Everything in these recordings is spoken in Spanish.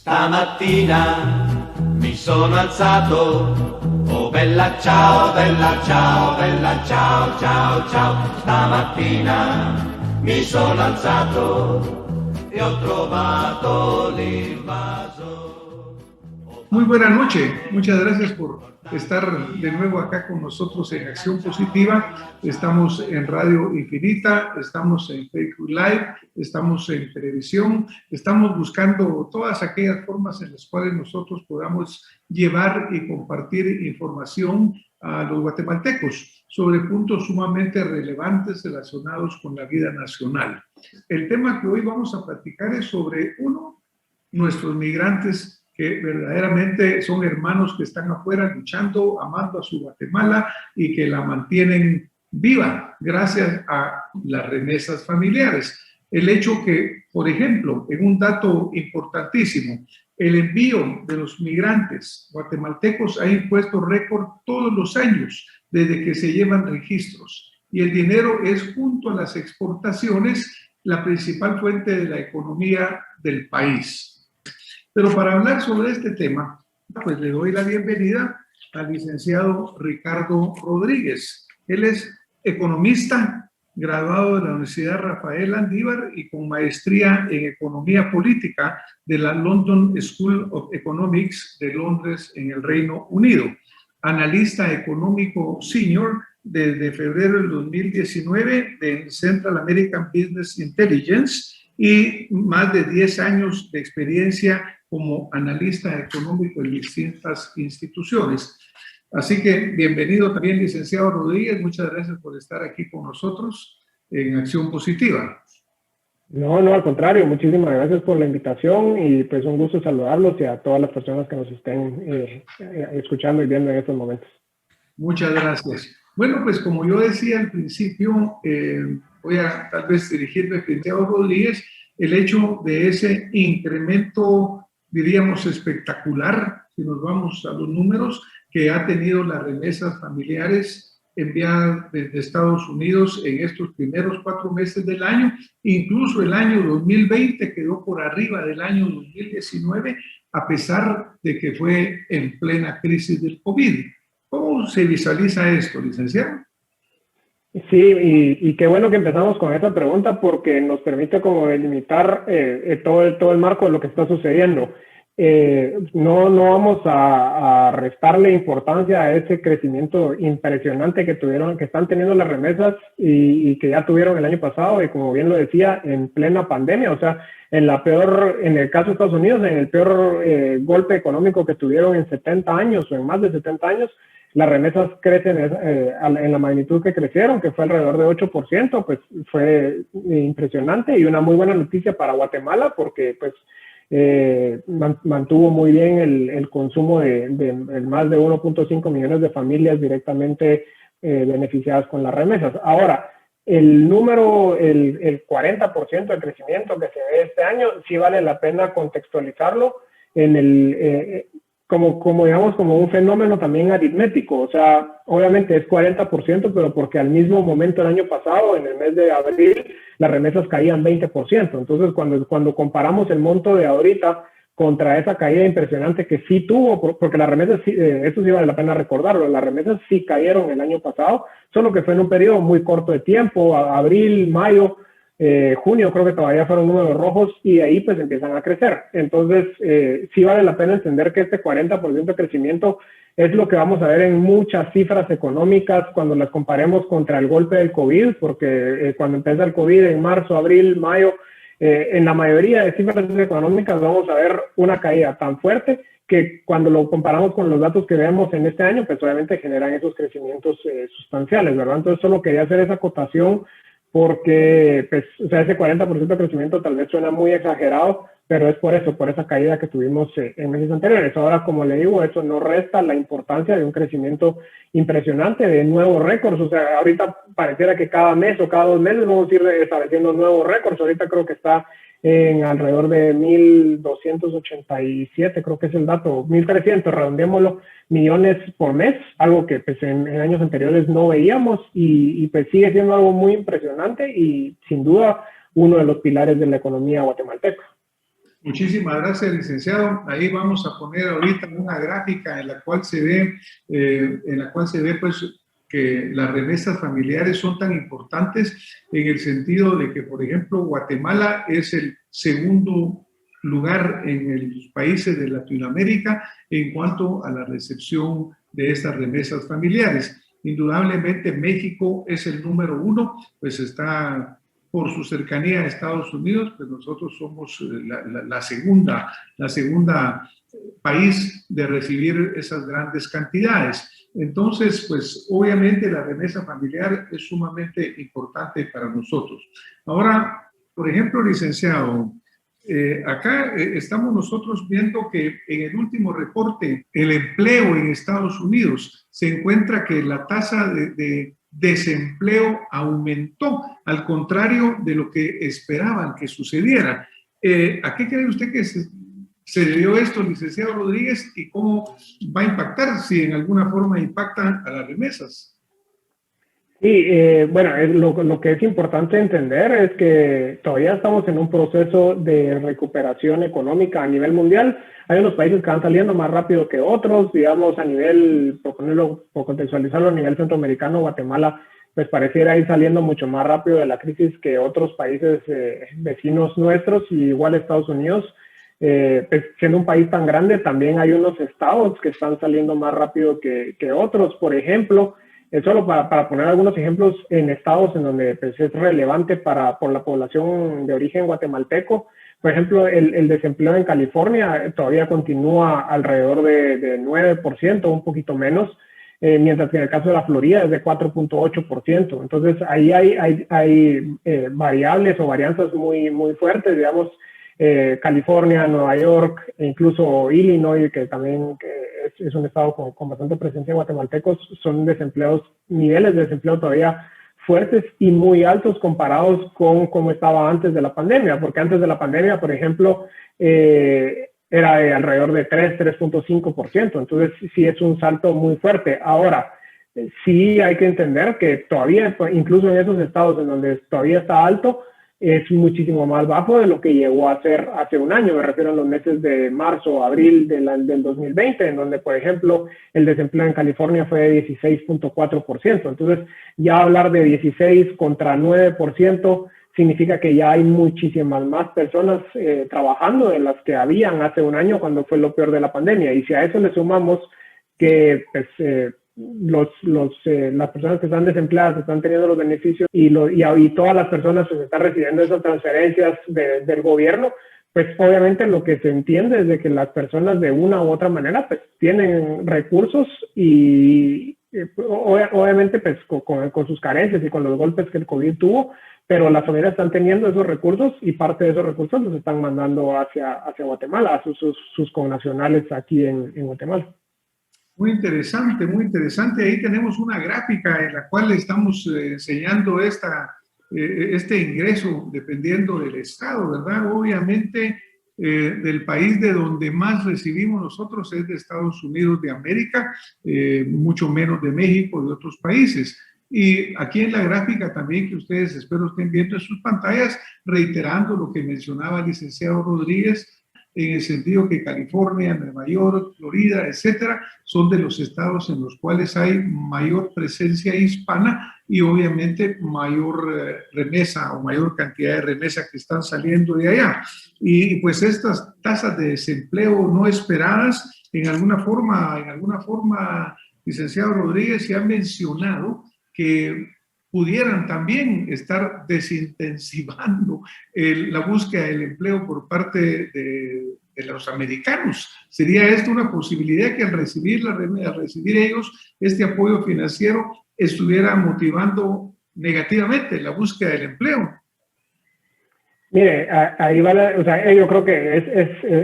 Stamattina mi sono alzato, oh bella ciao, bella ciao, bella ciao, ciao, ciao. Stamattina mi sono alzato e ho trovato l'invaso. Muy buena noche, muchas gracias por estar de nuevo acá con nosotros en Acción Positiva. Estamos en Radio Infinita, estamos en Facebook Live, estamos en televisión, estamos buscando todas aquellas formas en las cuales nosotros podamos llevar y compartir información a los guatemaltecos sobre puntos sumamente relevantes relacionados con la vida nacional. El tema que hoy vamos a platicar es sobre, nuestros migrantes que verdaderamente son hermanos que están afuera luchando, amando a su Guatemala y que la mantienen viva gracias a las remesas familiares. El hecho que, por ejemplo, en un dato importantísimo, el envío de los migrantes guatemaltecos ha impuesto récord todos los años desde que se llevan registros, y el dinero es, junto a las exportaciones, la principal fuente de la economía del país. Pero para hablar sobre este tema, pues le doy la bienvenida al licenciado Ricardo Rodríguez. Él es economista, graduado de la Universidad Rafael Andívar y con maestría en Economía Política de la London School of Economics de Londres, en el Reino Unido. Analista económico senior desde febrero del 2019 de Central American Business Intelligence y más de 10 años de experiencia como analista económico en distintas instituciones. Así que bienvenido también, licenciado Rodríguez. Muchas gracias por estar aquí con nosotros en Acción Positiva. No, al contrario. Muchísimas gracias por la invitación y pues un gusto saludarlos y a todas las personas que nos estén escuchando y viendo en estos momentos. Muchas gracias. Bueno, pues como yo decía al principio, voy a tal vez dirigirme al licenciado Rodríguez, el hecho de ese incremento, diríamos, espectacular, si nos vamos a los números, que ha tenido las remesas familiares enviadas desde Estados Unidos en estos primeros 4 meses del año. Incluso el año 2020 quedó por arriba del año 2019, a pesar de que fue en plena crisis del COVID. ¿Cómo se visualiza esto, licenciado? Sí, y qué bueno que empezamos con esa pregunta porque nos permite como delimitar todo el marco de lo que está sucediendo. No vamos a restarle importancia a ese crecimiento impresionante que están teniendo las remesas y que ya tuvieron el año pasado, y como bien lo decía, en plena pandemia. O sea, en el caso de Estados Unidos, en el peor golpe económico que tuvieron en 70 años o en más de 70 años, las remesas crecen en la magnitud que crecieron, que fue alrededor de 8%, pues fue impresionante y una muy buena noticia para Guatemala porque pues mantuvo muy bien el consumo de más de 1.5 millones de familias directamente beneficiadas con las remesas. Ahora, el 40% de crecimiento que se ve este año, sí vale la pena contextualizarlo en como un fenómeno también aritmético. O sea, obviamente es 40%, pero porque al mismo momento el año pasado, en el mes de abril, las remesas caían 20%. Entonces, cuando comparamos el monto de ahorita contra esa caída impresionante que sí tuvo, porque las remesas, esto sí vale la pena recordarlo, las remesas sí cayeron el año pasado, solo que fue en un periodo muy corto de tiempo, abril, mayo, junio creo que todavía fueron números rojos, y ahí pues empiezan a crecer. Entonces sí vale la pena entender que este 40% de crecimiento es lo que vamos a ver en muchas cifras económicas cuando las comparemos contra el golpe del COVID, porque cuando empieza el COVID en marzo, abril, mayo, en la mayoría de cifras económicas vamos a ver una caída tan fuerte que cuando lo comparamos con los datos que vemos en este año, pues obviamente generan esos crecimientos sustanciales, ¿verdad? Entonces solo quería hacer esa acotación porque, pues, o sea, ese 40% de crecimiento tal vez suena muy exagerado, pero es por eso, por esa caída que tuvimos en meses anteriores. Ahora, como le digo, eso no resta la importancia de un crecimiento impresionante, de nuevos récords. O sea, ahorita pareciera que cada mes o cada 2 meses vamos a ir estableciendo nuevos récords. Ahorita creo que está en alrededor de 1.287, creo que es el dato, 1.300, redondémoslo, millones por mes, algo que pues, en años anteriores no veíamos, y pues sigue siendo algo muy impresionante y sin duda uno de los pilares de la economía guatemalteca. Muchísimas gracias, licenciado. Ahí vamos a poner ahorita una gráfica en la cual se ve, pues, que las remesas familiares son tan importantes en el sentido de que, por ejemplo, Guatemala es el segundo lugar en los países de Latinoamérica en cuanto a la recepción de estas remesas familiares. Indudablemente México es el número uno, pues está por su cercanía a Estados Unidos, pues nosotros somos la segunda país de recibir esas grandes cantidades. Entonces, pues obviamente la remesa familiar es sumamente importante para nosotros. Ahora, por ejemplo, licenciado, acá estamos nosotros viendo que en el último reporte, el empleo en Estados Unidos se encuentra que la tasa de desempleo aumentó, al contrario de lo que esperaban que sucediera. ¿A qué cree usted que se debió esto, licenciado Rodríguez, y cómo va a impactar, si en alguna forma impactan a las remesas? Sí, bueno, lo que es importante entender es que todavía estamos en un proceso de recuperación económica a nivel mundial. Hay unos países que van saliendo más rápido que otros, digamos, a nivel, por contextualizarlo, a nivel centroamericano, Guatemala, pues pareciera ir saliendo mucho más rápido de la crisis que otros países vecinos nuestros, y igual Estados Unidos. Pues siendo un país tan grande, también hay unos estados que están saliendo más rápido que otros. Por ejemplo, solo para poner algunos ejemplos, en estados en donde pues, es relevante por la población de origen guatemalteco. Por ejemplo, el desempleo en California todavía continúa alrededor de 9%, un poquito menos, mientras que en el caso de la Florida es de 4.8%. Entonces, ahí hay variables o varianzas muy, muy fuertes, digamos. California, Nueva York e incluso Illinois, que también es un estado con bastante presencia de guatemaltecos, son niveles de desempleo todavía fuertes y muy altos comparados con cómo estaba antes de la pandemia, porque antes de la pandemia, por ejemplo, era de alrededor de 3.5%, entonces sí es un salto muy fuerte. Ahora, sí hay que entender que todavía, incluso en esos estados en donde todavía está alto, es muchísimo más bajo de lo que llegó a ser hace un año. Me refiero a los meses de marzo o abril del 2020, en donde, por ejemplo, el desempleo en California fue de 16.4%. Entonces, ya hablar de 16 contra 9% significa que ya hay muchísimas más personas trabajando de las que habían hace un año cuando fue lo peor de la pandemia. Y si a eso le sumamos que pues, las personas que están desempleadas están teniendo los beneficios y todas las personas que están recibiendo esas transferencias del gobierno, pues obviamente lo que se entiende es de que las personas de una u otra manera pues tienen recursos y obviamente pues con sus carencias y con los golpes que el COVID tuvo, pero las familias están teniendo esos recursos y parte de esos recursos los están mandando hacia Guatemala, a sus connacionales aquí en Guatemala. Muy interesante, muy interesante. Ahí tenemos una gráfica en la cual estamos enseñando este ingreso dependiendo del estado, ¿verdad? Obviamente, del país de donde más recibimos nosotros es de Estados Unidos de América, mucho menos de México y de otros países. Y aquí en la gráfica también, que ustedes espero estén viendo en sus pantallas, reiterando lo que mencionaba el licenciado Rodríguez, en el sentido que California, Nueva York, Florida, etcétera, son de los estados en los cuales hay mayor presencia hispana y obviamente mayor remesa o mayor cantidad de remesas que están saliendo de allá. Y pues estas tasas de desempleo no esperadas, en alguna forma, licenciado Rodríguez, se ha mencionado que pudieran también estar desintensivando la búsqueda del empleo por parte de los americanos. ¿Sería esto una posibilidad que al recibir ellos este apoyo financiero estuviera motivando negativamente la búsqueda del empleo? Mire, ahí yo creo que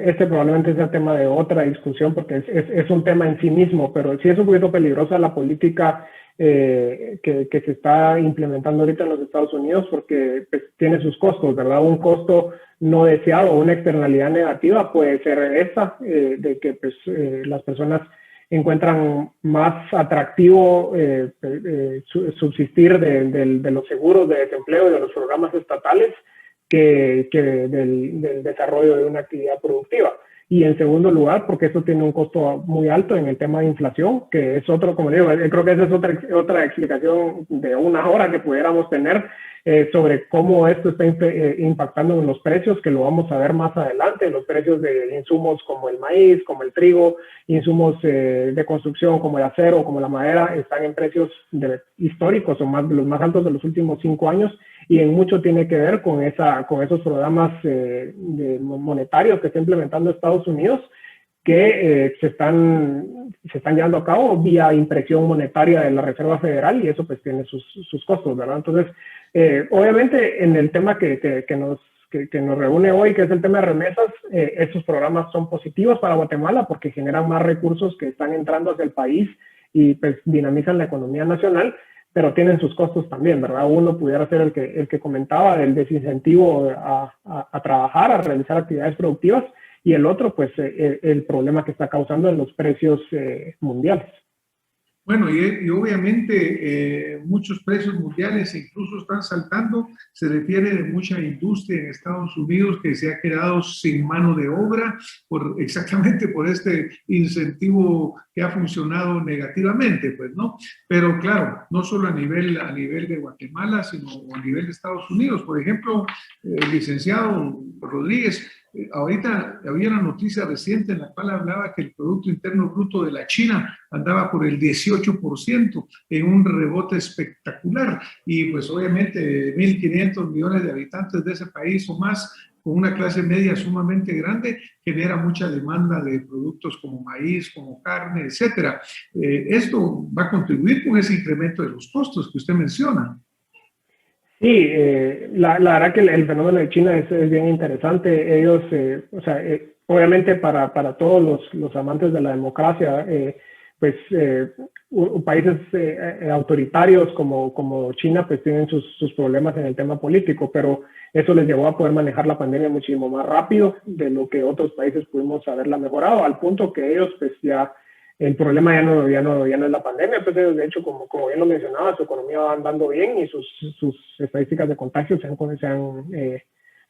este probablemente sea tema de otra discusión porque es un tema en sí mismo, pero sí es un poquito peligrosa la política que se está implementando ahorita en los Estados Unidos porque pues, tiene sus costos, ¿verdad? Un costo no deseado, una externalidad negativa puede ser esta, de que pues, las personas encuentran más atractivo subsistir de los seguros de desempleo y de los programas estatales que del desarrollo de una actividad productiva. Y en segundo lugar, porque eso tiene un costo muy alto en el tema de inflación, que es otro, como digo, creo que esa es otra explicación de una hora que pudiéramos tener sobre cómo esto está impactando en los precios, que lo vamos a ver más adelante, los precios de insumos como el maíz, como el trigo, insumos de construcción como el acero, como la madera, están en precios históricos o los más altos de los últimos 5 años, y en mucho tiene que ver con esos programas monetarios que está implementando Estados Unidos, que se están llevando a cabo vía impresión monetaria de la Reserva Federal, y eso pues tiene sus costos, ¿verdad? Entonces, obviamente en el tema que nos reúne hoy, que es el tema de remesas, estos programas son positivos para Guatemala porque generan más recursos que están entrando hacia el país y pues dinamizan la economía nacional, pero tienen sus costos también, ¿verdad? Uno pudiera ser el que comentaba del desincentivo a trabajar, a realizar actividades productivas, y el otro, pues, el problema que está causando en los precios mundiales. Bueno, y obviamente muchos precios mundiales incluso están saltando. Se refiere de mucha industria en Estados Unidos que se ha quedado sin mano de obra exactamente por este incentivo que ha funcionado negativamente, pues, ¿no? Pero claro, no solo a nivel de Guatemala, sino a nivel de Estados Unidos. Por ejemplo, licenciado Rodríguez, ahorita había una noticia reciente en la cual hablaba que el Producto Interno Bruto de la China andaba por el 18% en un rebote espectacular, y pues obviamente 1.500 millones de habitantes de ese país o más, con una clase media sumamente grande, genera mucha demanda de productos como maíz, como carne, etcétera. Esto va a contribuir con ese incremento de los costos que usted menciona. Sí, la verdad que el fenómeno de China es bien interesante. Ellos, obviamente para todos los amantes de la democracia, países autoritarios como China pues tienen sus problemas en el tema político, pero eso les llevó a poder manejar la pandemia muchísimo más rápido de lo que otros países pudimos haberla mejorado, al punto que ellos pues ya el problema ya no es la pandemia, pues ellos, de hecho, como bien lo mencionaba, su economía va andando bien y sus estadísticas de contagio se han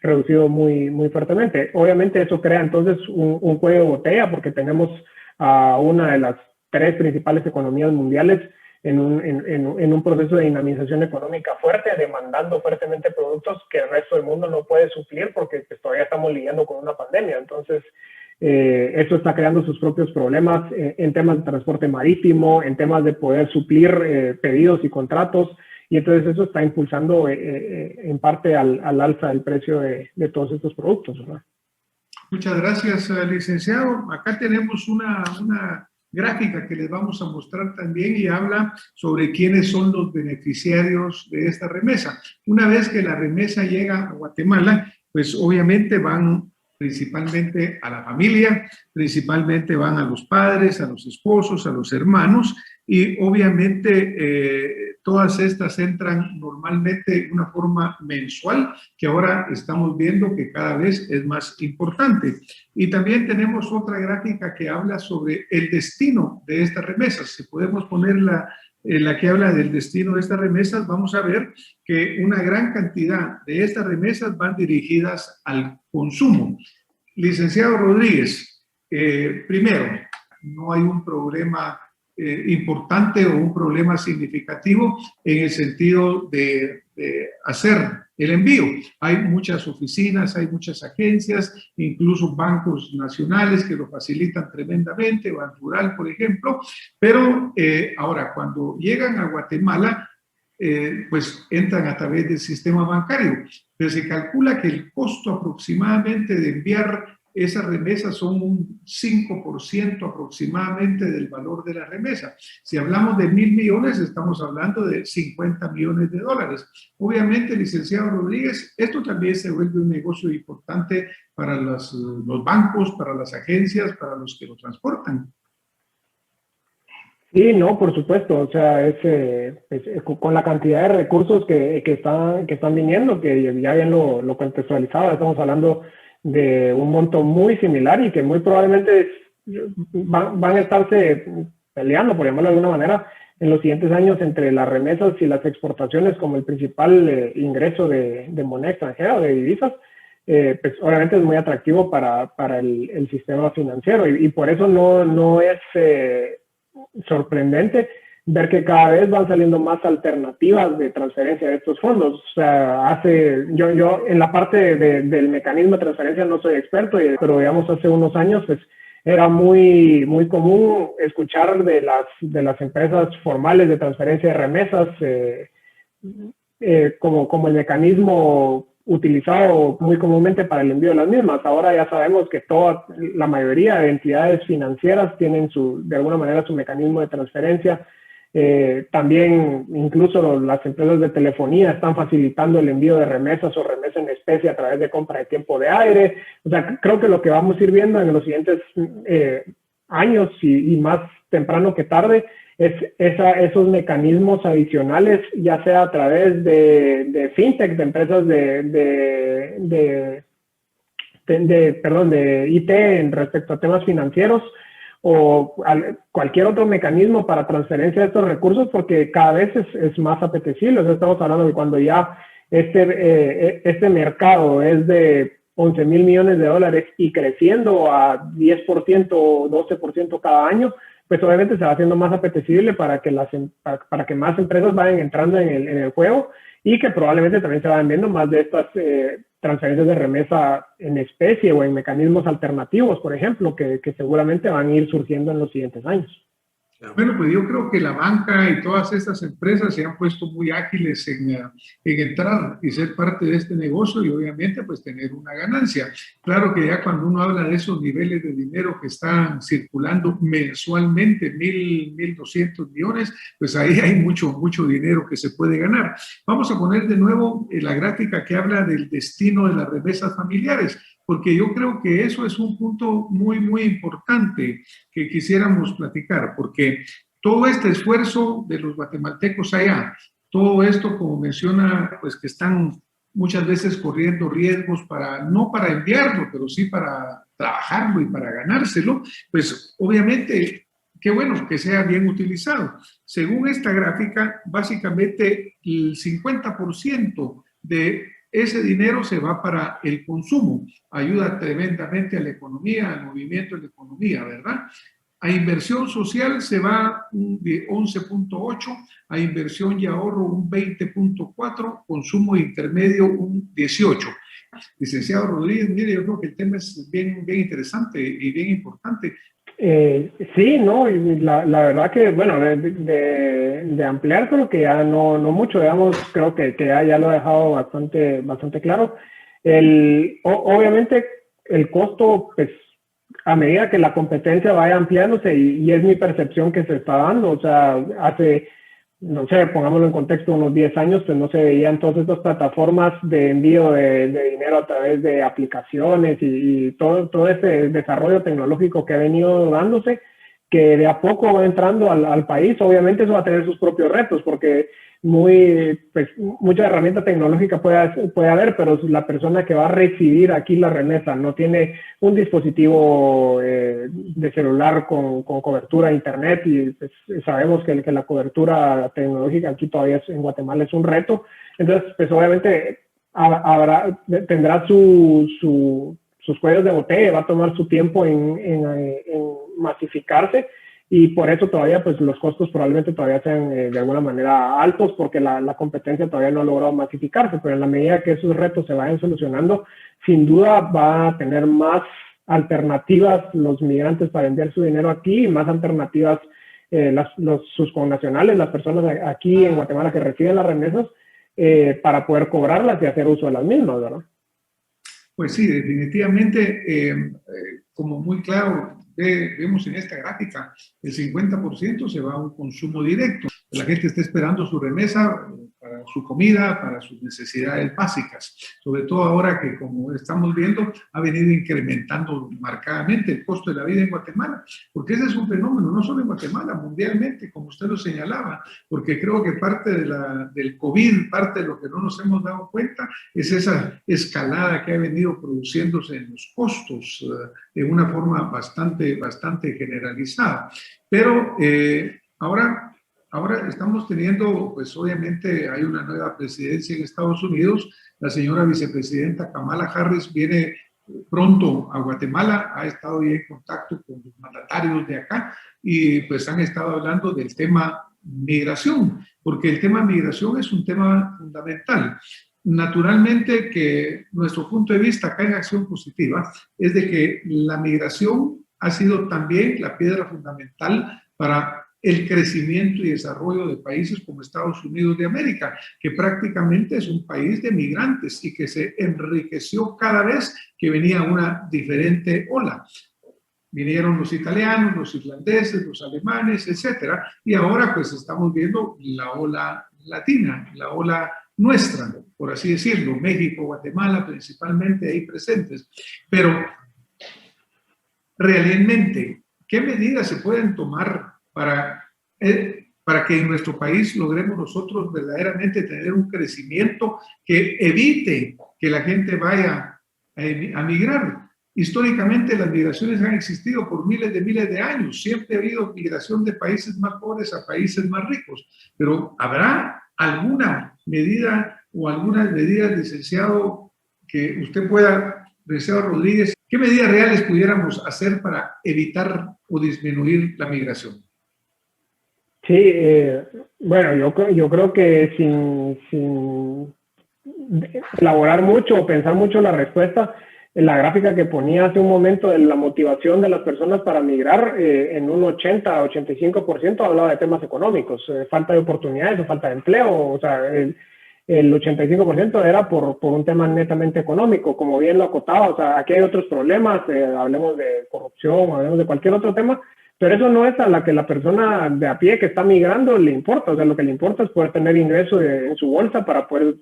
reducido muy, muy fuertemente. Obviamente eso crea entonces un cuello de botella, porque tenemos a una de las 3 principales economías mundiales en un proceso de dinamización económica fuerte, demandando fuertemente productos que el resto del mundo no puede suplir porque pues, todavía estamos lidiando con una pandemia. Entonces, esto está creando sus propios problemas en temas de transporte marítimo, en temas de poder suplir pedidos y contratos, y entonces eso está impulsando en parte al alza del precio de todos estos productos, ¿verdad? Muchas gracias, licenciado. Acá tenemos una gráfica que les vamos a mostrar también, y habla sobre quiénes son los beneficiarios de esta remesa. Una vez que la remesa llega a Guatemala, pues obviamente van principalmente a la familia, principalmente van a los padres, a los esposos, a los hermanos, y obviamente todas estas entran normalmente de una forma mensual, que ahora estamos viendo que cada vez es más importante. Y también tenemos otra gráfica que habla sobre el destino de estas remesas. Si podemos poner la que habla del destino de estas remesas, vamos a ver que una gran cantidad de estas remesas van dirigidas al consumo. Licenciado Rodríguez, primero, no hay un problema importante o un problema significativo en el sentido de hacer el envío. Hay muchas oficinas, hay muchas agencias, incluso bancos nacionales que lo facilitan tremendamente, Banrural, por ejemplo, pero ahora cuando llegan a Guatemala, pues entran a través del sistema bancario, pero se calcula que el costo aproximadamente de enviar esas remesas son un 5% aproximadamente del valor de la remesa. Si hablamos de 1.000 millones, estamos hablando de 50 millones de dólares. Obviamente, licenciado Rodríguez, esto también se vuelve un negocio importante para los bancos, para las agencias, para los que lo transportan. Sí, no, por supuesto, o sea, con la cantidad de recursos que están viniendo, que ya bien lo contextualizaba, estamos hablando de un monto muy similar y que muy probablemente van a estarse peleando, por llamarlo de alguna manera, en los siguientes años entre las remesas y las exportaciones como el principal ingreso de moneda extranjera o de divisas, pues obviamente es muy atractivo para el sistema financiero y por eso no es sorprendente ver que cada vez van saliendo más alternativas de transferencia de estos fondos. O sea, yo en la parte del mecanismo de transferencia no soy experto, pero digamos hace unos años pues era muy común escuchar de las empresas formales de transferencia de remesas como el mecanismo utilizado muy comúnmente para el envío de las mismas. Ahora ya sabemos que la mayoría de entidades financieras tienen de alguna manera su mecanismo de transferencia. También incluso las empresas de telefonía están facilitando el envío de remesas o remesas en especie a través de compra de tiempo de aire. O sea, creo que lo que vamos a ir viendo en los siguientes años y más temprano que tarde es esos mecanismos adicionales, ya sea a través de fintech, de empresas de IT respecto a temas financieros, o cualquier otro mecanismo para transferencia de estos recursos, porque cada vez es más apetecible. O sea, estamos hablando de cuando ya este mercado es de 11,000 millones de dólares y creciendo a 10% o 12% cada año, pues obviamente se va haciendo más apetecible para que más empresas vayan entrando en el juego y que probablemente también se vayan viendo más de estas transferencias de remesa en especie o en mecanismos alternativos, por ejemplo, que seguramente van a ir surgiendo en los siguientes años. Bueno, pues yo creo que la banca y todas estas empresas se han puesto muy ágiles en entrar y ser parte de este negocio y obviamente pues tener una ganancia. Claro que ya cuando uno habla de esos niveles de dinero que están circulando mensualmente, 1,200 millones, pues ahí hay mucho dinero que se puede ganar. Vamos a poner de nuevo la gráfica que habla del destino de las remesas familiares, porque yo creo que eso es un punto muy importante que quisiéramos platicar, porque todo este esfuerzo de los guatemaltecos allá, todo esto, como menciona, pues que están muchas veces corriendo riesgos no para enviarlo, pero sí para trabajarlo y para ganárselo, pues obviamente, qué bueno que sea bien utilizado. Según esta gráfica, básicamente el 50% de ese dinero se va para el consumo, ayuda tremendamente a la economía, al movimiento de la economía, ¿verdad? A inversión social se va un 11.8, a inversión y ahorro un 20.4, consumo intermedio un 18. Licenciado Rodríguez, mire, yo creo que el tema es bien interesante y bien importante. Sí, no, y la verdad que, bueno, de ampliar creo que ya no mucho, digamos, creo que ya lo he dejado bastante claro. Obviamente el costo, pues, a medida que la competencia vaya ampliándose, y es mi percepción que se está dando, o sea, hace, no sé, pongámoslo en contexto, unos 10 años, pues no se veían todas estas plataformas de envío de dinero a través de aplicaciones y todo este desarrollo tecnológico que ha venido dándose, que de a poco va entrando al país. Obviamente eso va a tener sus propios retos, porque mucha herramienta tecnológica puede haber, pero la persona que va a recibir aquí la remesa no tiene un dispositivo de celular con cobertura de internet, y pues, sabemos que la cobertura tecnológica aquí todavía en Guatemala es un reto. Entonces, pues obviamente tendrá sus cuellos de botella, va a tomar su tiempo en masificarse. Y por eso todavía, pues los costos probablemente todavía sean de alguna manera altos, porque la competencia todavía no ha logrado masificarse, pero en la medida que esos retos se vayan solucionando, sin duda va a tener más alternativas los migrantes para enviar su dinero aquí, y más alternativas sus connacionales, las personas aquí en Guatemala que reciben las remesas, para poder cobrarlas y hacer uso de las mismas, ¿verdad? Pues sí, definitivamente, como muy claro, vemos en esta gráfica, el 50% se va a un consumo directo. La gente está esperando su remesa para su comida, para sus necesidades básicas. Sobre todo ahora que, como estamos viendo, ha venido incrementando marcadamente el costo de la vida en Guatemala. Porque ese es un fenómeno, no solo en Guatemala, mundialmente, como usted lo señalaba. Porque creo que parte del COVID, parte de lo que no nos hemos dado cuenta, es esa escalada que ha venido produciéndose en los costos de una forma bastante generalizada. Pero ahora ahora estamos teniendo, pues obviamente hay una nueva presidencia en Estados Unidos. La señora vicepresidenta Kamala Harris viene pronto a Guatemala, ha estado ya en contacto con los mandatarios de acá y pues han estado hablando del tema migración, porque el tema migración es un tema fundamental. Naturalmente que nuestro punto de vista acá en Acción Positiva es de que la migración ha sido también la piedra fundamental para el crecimiento y desarrollo de países como Estados Unidos de América, que prácticamente es un país de migrantes y que se enriqueció cada vez que venía una diferente ola. Vinieron los italianos, los irlandeses, los alemanes, etcétera, y ahora pues estamos viendo la ola latina, la ola nuestra, por así decirlo, México, Guatemala principalmente ahí presentes. Pero realmente, ¿qué medidas se pueden tomar para que en nuestro país logremos nosotros verdaderamente tener un crecimiento que evite que la gente vaya a migrar? Históricamente las migraciones han existido por miles de años. Siempre ha habido migración de países más pobres a países más ricos. Pero ¿habrá alguna medida o algunas medidas, licenciado, que usted pueda, licenciado Rodríguez, qué medidas reales pudiéramos hacer para evitar o disminuir la migración? Sí, bueno, yo creo que sin elaborar mucho o pensar mucho la respuesta, en la gráfica que ponía hace un momento de la motivación de las personas para migrar, en un 80-85% hablaba de temas económicos, falta de oportunidades o falta de empleo, o sea, el 85% era por un tema netamente económico, como bien lo acotaba. O sea, aquí hay otros problemas, hablemos de corrupción, hablemos de cualquier otro tema, pero eso no es a la que la persona de a pie que está migrando le importa. O sea, lo que le importa es poder tener ingreso en su bolsa para poder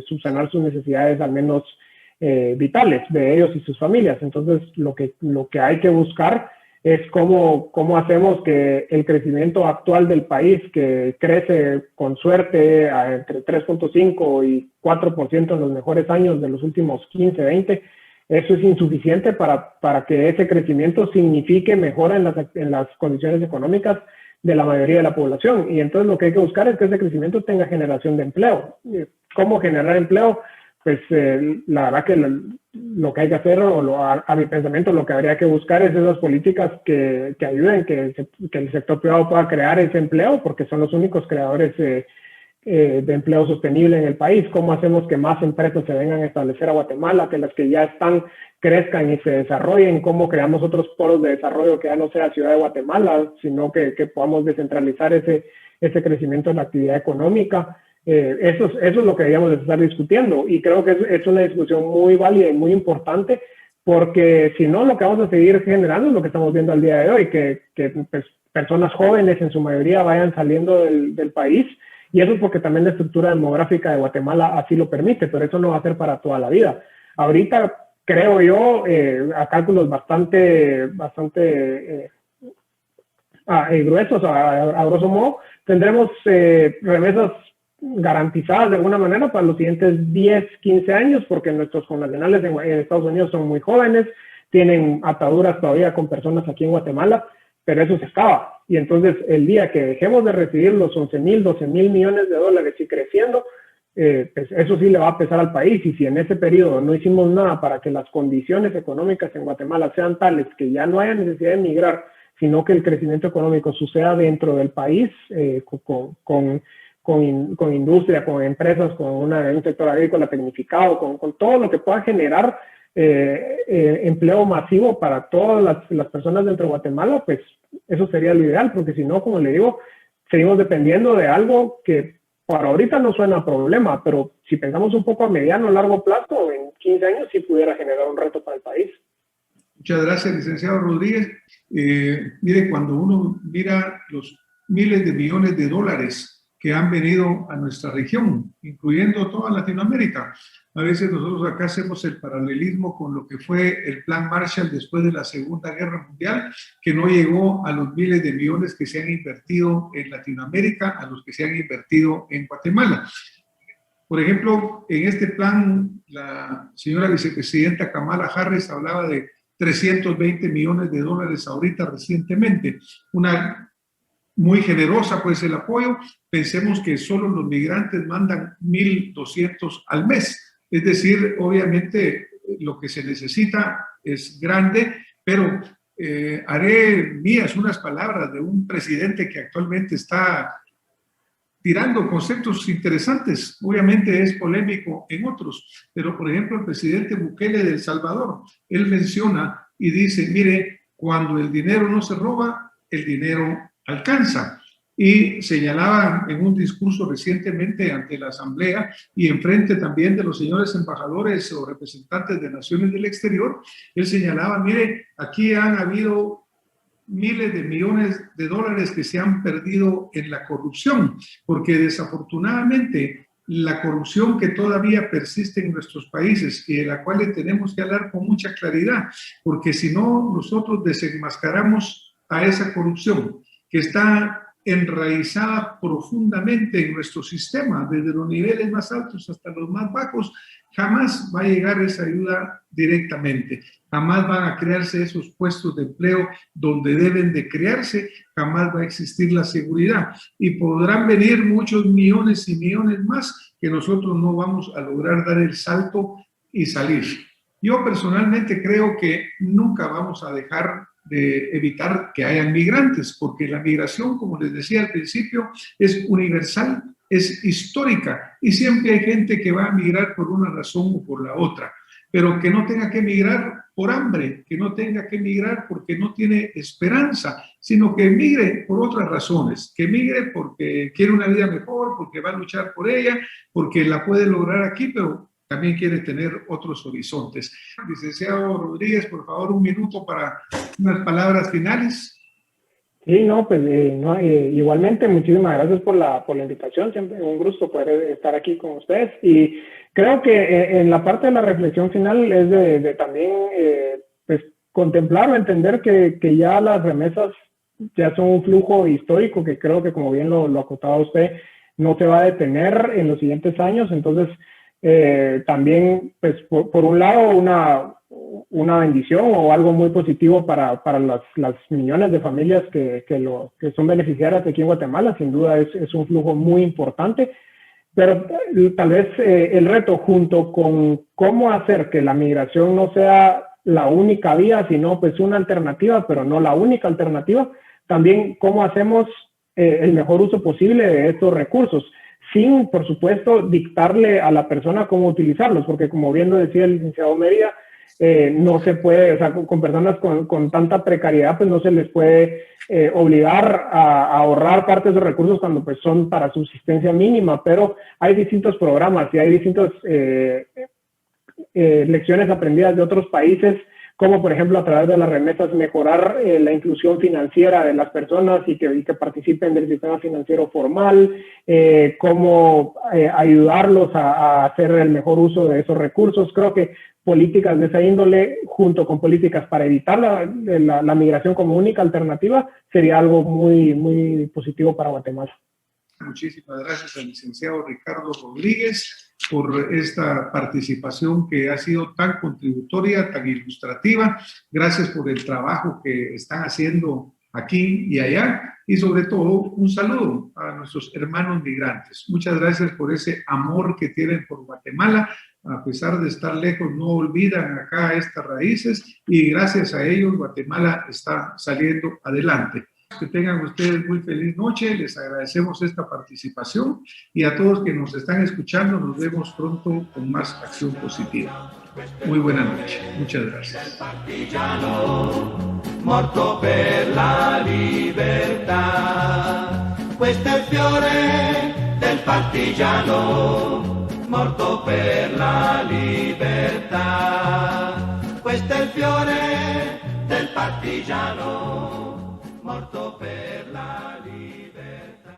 subsanar sus necesidades al menos vitales de ellos y sus familias. Entonces, lo que hay que buscar es cómo hacemos que el crecimiento actual del país, que crece con suerte entre 3.5 y 4% en los mejores años de los últimos 15, 20, eso es insuficiente para que ese crecimiento signifique mejora en las condiciones económicas de la mayoría de la población. Y entonces lo que hay que buscar es que ese crecimiento tenga generación de empleo. ¿Cómo generar empleo? Pues la verdad que lo que hay que hacer, a mi pensamiento, lo que habría que buscar es esas políticas que ayuden que el sector privado pueda crear ese empleo, porque son los únicos creadores de empleo sostenible en el país. ¿Cómo hacemos que más empresas se vengan a establecer a Guatemala, que las que ya están crezcan y se desarrollen? ¿Cómo creamos otros polos de desarrollo que ya no sea Ciudad de Guatemala, sino que podamos descentralizar ese crecimiento en la actividad económica? Eso es lo que deberíamos de estar discutiendo, y creo que es una discusión muy válida y muy importante, porque si no, lo que vamos a seguir generando es lo que estamos viendo al día de hoy, que pues, personas jóvenes en su mayoría vayan saliendo del país, y eso es porque también la estructura demográfica de Guatemala así lo permite, pero eso no va a ser para toda la vida. Ahorita, creo yo, a cálculos bastante gruesos, a grosso modo, tendremos remesas garantizadas de alguna manera para los siguientes 10, 15 años, porque nuestros connacionales en Estados Unidos son muy jóvenes, tienen ataduras todavía con personas aquí en Guatemala, pero eso se acaba. Y entonces el día que dejemos de recibir los 11,000, 12,000 millones de dólares y creciendo, pues eso sí le va a pesar al país. Y si en ese periodo no hicimos nada para que las condiciones económicas en Guatemala sean tales que ya no haya necesidad de migrar, sino que el crecimiento económico suceda dentro del país, con industria, con empresas, con un sector agrícola tecnificado, con todo lo que pueda generar empleo masivo para todas las personas dentro de Guatemala, pues eso sería lo ideal, porque si no, como le digo, seguimos dependiendo de algo que para ahorita no suena a problema, pero si pensamos un poco a mediano o largo plazo, en 15 años sí pudiera generar un reto para el país. Muchas gracias, licenciado Rodríguez. Mire, cuando uno mira los miles de millones de dólares que han venido a nuestra región, incluyendo toda Latinoamérica. A veces nosotros acá hacemos el paralelismo con lo que fue el Plan Marshall después de la Segunda Guerra Mundial, que no llegó a los miles de millones que se han invertido en Latinoamérica, a los que se han invertido en Guatemala. Por ejemplo, en este plan, la señora vicepresidenta Kamala Harris hablaba de 320 millones de dólares ahorita recientemente, una muy generosa pues el apoyo. Pensemos que solo los migrantes mandan 1.200 al mes. Es decir, obviamente lo que se necesita es grande, pero haré mías unas palabras de un presidente que actualmente está tirando conceptos interesantes. Obviamente es polémico en otros, pero por ejemplo el presidente Bukele de El Salvador, él menciona y dice, mire, cuando el dinero no se roba, el dinero alcanza. Y señalaba en un discurso recientemente ante la Asamblea y enfrente también de los señores embajadores o representantes de naciones del exterior, él señalaba, mire, aquí han habido miles de millones de dólares que se han perdido en la corrupción, porque desafortunadamente la corrupción que todavía persiste en nuestros países y de la cual tenemos que hablar con mucha claridad, porque si no nosotros desenmascaramos a esa corrupción que está enraizada profundamente en nuestro sistema, desde los niveles más altos hasta los más bajos, jamás va a llegar esa ayuda directamente, jamás van a crearse esos puestos de empleo donde deben de crearse, jamás va a existir la seguridad y podrán venir muchos millones y millones más que nosotros no vamos a lograr dar el salto y salir. Yo personalmente creo que nunca vamos a dejar de evitar que hayan migrantes, porque la migración, como les decía al principio, es universal, es histórica y siempre hay gente que va a migrar por una razón o por la otra, pero que no tenga que migrar por hambre, que no tenga que migrar porque no tiene esperanza, sino que migre por otras razones, que migre porque quiere una vida mejor, porque va a luchar por ella, porque la puede lograr aquí, pero también quiere tener otros horizontes. Licenciado Rodríguez, por favor, un minuto para unas palabras finales. Sí, no, pues igualmente, muchísimas gracias por la invitación, siempre un gusto poder estar aquí con ustedes y creo que en la parte de la reflexión final es de también pues contemplar o entender que ya las remesas ya son un flujo histórico que creo que como bien lo acotaba usted, no se va a detener en los siguientes años, entonces también, pues, por un lado, una bendición o algo muy positivo para las millones de familias que son beneficiarias aquí en Guatemala. Sin duda es un flujo muy importante, pero tal vez el reto junto con cómo hacer que la migración no sea la única vía, sino pues una alternativa, pero no la única alternativa, también cómo hacemos el mejor uso posible de estos recursos, sin, por supuesto, dictarle a la persona cómo utilizarlos, porque como bien lo decía el licenciado Mérida, no se puede, o sea, con personas con tanta precariedad, pues no se les puede obligar a ahorrar parte de esos recursos cuando pues son para subsistencia mínima, pero hay distintos programas y hay distintas lecciones aprendidas de otros países, como por ejemplo a través de las remesas mejorar la inclusión financiera de las personas y que participen del sistema financiero formal, cómo ayudarlos a hacer el mejor uso de esos recursos. Creo que políticas de esa índole, junto con políticas para evitar la migración como única alternativa, sería algo muy, muy positivo para Guatemala. Muchísimas gracias al licenciado Ricardo Rodríguez por esta participación que ha sido tan contributoria, tan ilustrativa. Gracias por el trabajo que están haciendo aquí y allá y sobre todo un saludo a nuestros hermanos migrantes. Muchas gracias por ese amor que tienen por Guatemala. A pesar de estar lejos, no olvidan acá estas raíces y gracias a ellos Guatemala está saliendo adelante. Que tengan ustedes muy feliz noche, les agradecemos esta participación y a todos que nos están escuchando, nos vemos pronto con más acción positiva. Muy buena noche, muchas gracias. Morto per la libertà, questo è il fiore del partigiano, morto per la libertà, questo è il fiore del partigiano, morto per